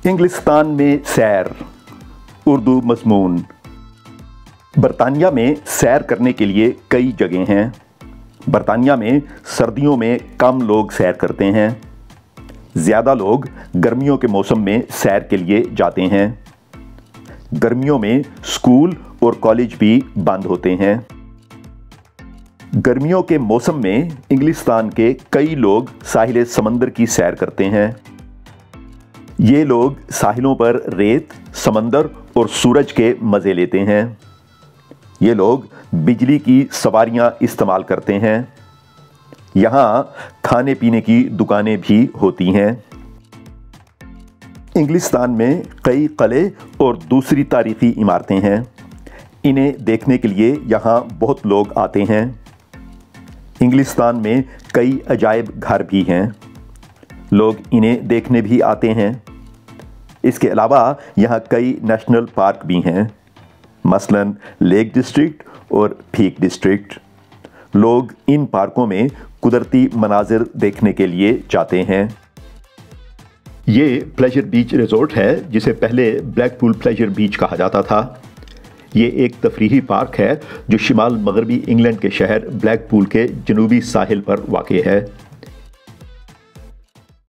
انگلستان میں سیر اردو مضمون۔ برطانیہ میں سیر کرنے کے لیے کئی جگہیں ہیں۔ برطانیہ میں سردیوں میں کم لوگ سیر کرتے ہیں، زیادہ لوگ گرمیوں کے موسم میں سیر کے لیے جاتے ہیں۔ گرمیوں میں اسکول اور کالج بھی بند ہوتے ہیں۔ گرمیوں کے موسم میں انگلستان کے کئی لوگ ساحل سمندر کی سیر کرتے ہیں۔ یہ لوگ ساحلوں پر ریت، سمندر اور سورج کے مزے لیتے ہیں۔ یہ لوگ بجلی کی سواریاں استعمال کرتے ہیں۔ یہاں کھانے پینے کی دکانیں بھی ہوتی ہیں۔ انگلستان میں کئی قلعے اور دوسری تاریخی عمارتیں ہیں۔ انہیں دیکھنے کے لیے یہاں بہت لوگ آتے ہیں۔ انگلستان میں کئی عجائب گھر بھی ہیں، لوگ انہیں دیکھنے بھی آتے ہیں۔ اس کے علاوہ یہاں کئی نیشنل پارک بھی ہیں، مثلاً لیک ڈسٹرکٹ اور پیک ڈسٹرکٹ۔ لوگ ان پارکوں میں قدرتی مناظر دیکھنے کے لیے جاتے ہیں۔ یہ پلیجر بیچ ریزورٹ ہے، جسے پہلے بلیک پول پلیجر بیچ کہا جاتا تھا۔ یہ ایک تفریحی پارک ہے جو شمال مغربی انگلینڈ کے شہر بلیک پول کے جنوبی ساحل پر واقع ہے۔